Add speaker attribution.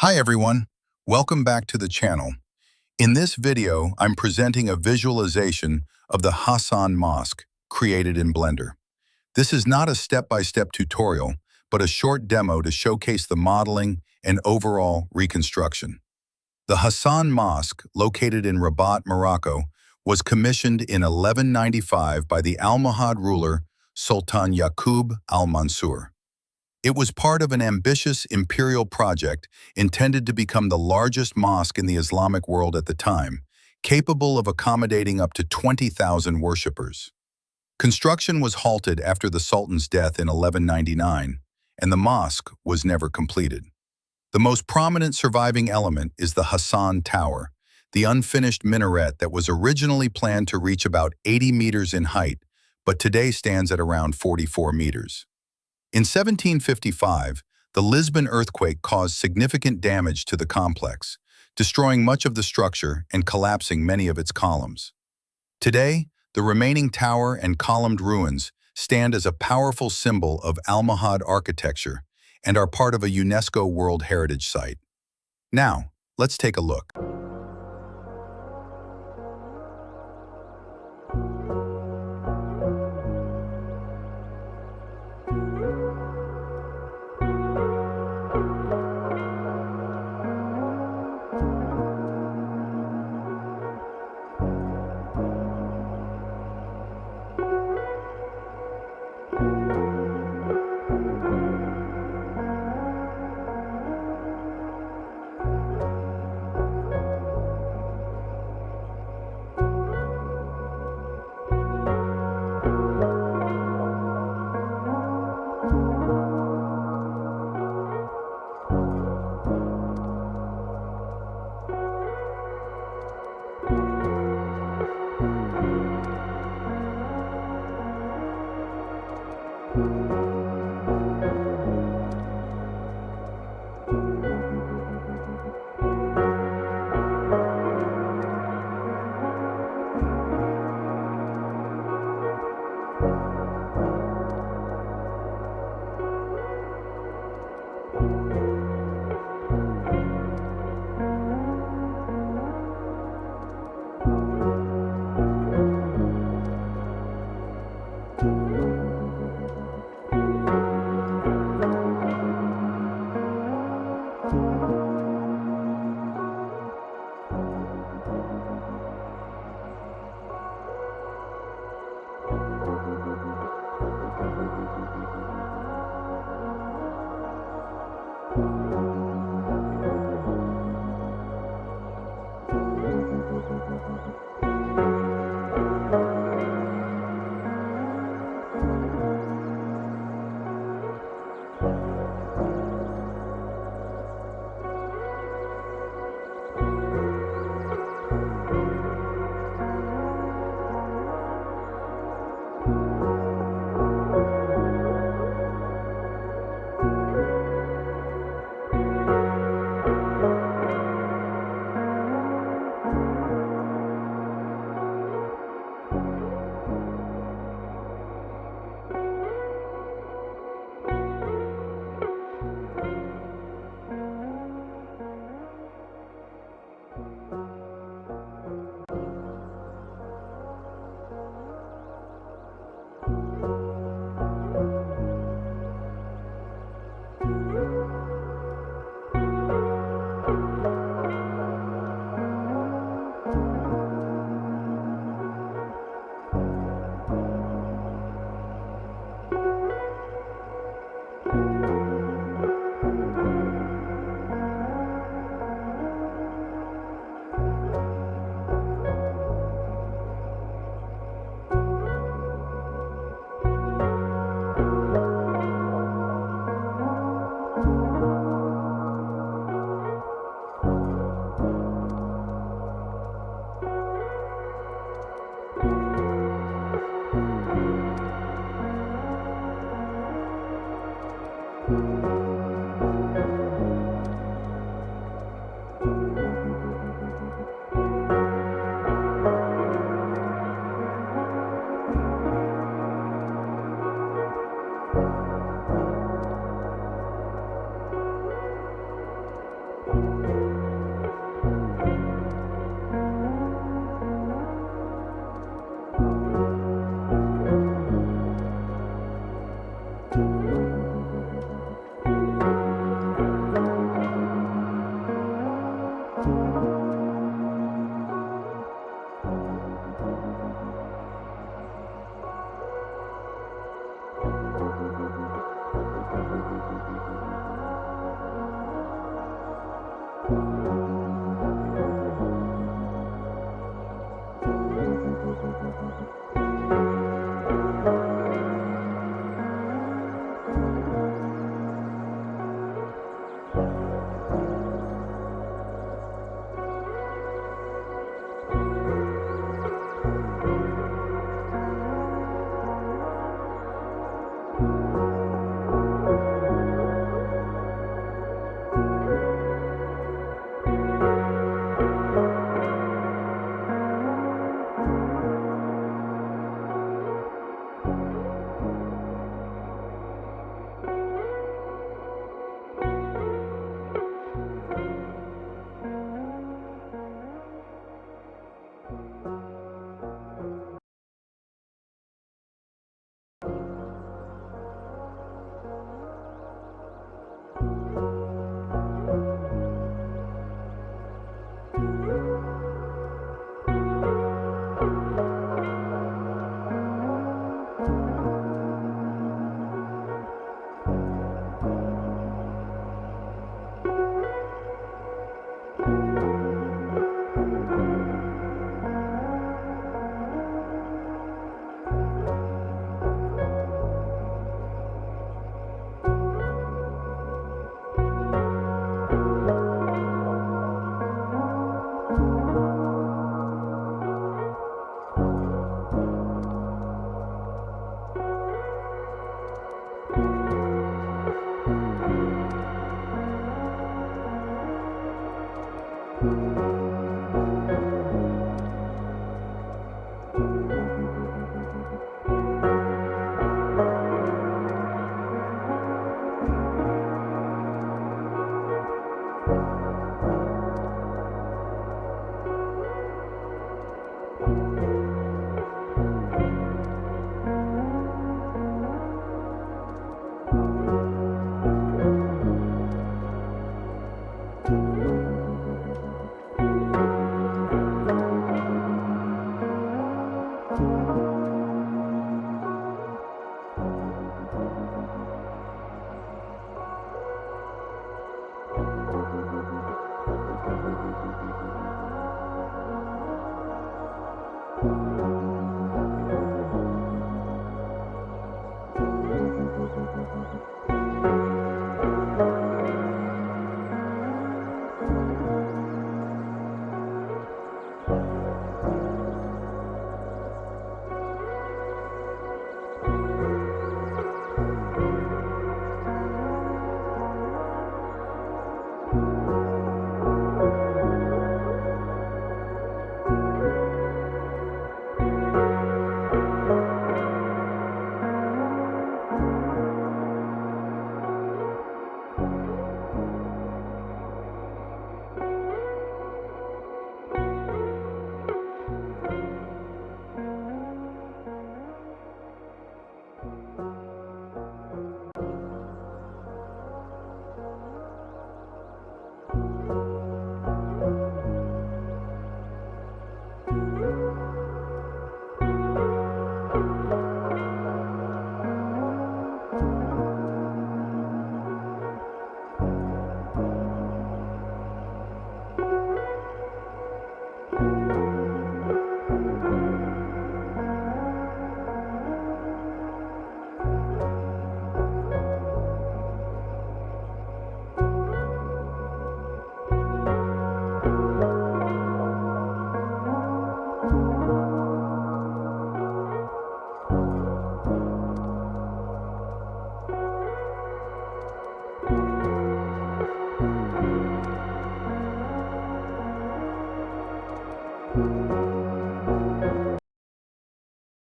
Speaker 1: Hi everyone, welcome back to the channel. In this video, I'm presenting a visualization of the Hassan Mosque created in Blender. This is not a step-by-step tutorial, but a short demo to showcase the modeling and overall reconstruction. The Hassan Mosque, located in Rabat, Morocco, was commissioned in 1195 by the Almohad ruler Sultan Yaqub al-Mansur. It was part of an ambitious imperial project intended to become the largest mosque in the Islamic world at the time, capable of accommodating up to 20,000 worshippers. Construction was halted after the Sultan's death in 1199, and the mosque was never completed. The most prominent surviving element is the Hassan Tower, the unfinished minaret that was originally planned to reach about 80 meters in height, but today stands at around 44 meters. In 1755, the Lisbon earthquake caused significant damage to the complex, destroying much of the structure and collapsing many of its columns. Today, the remaining tower and columned ruins stand as a powerful symbol of Almohad architecture and are part of a UNESCO World Heritage Site. Now, let's take a look.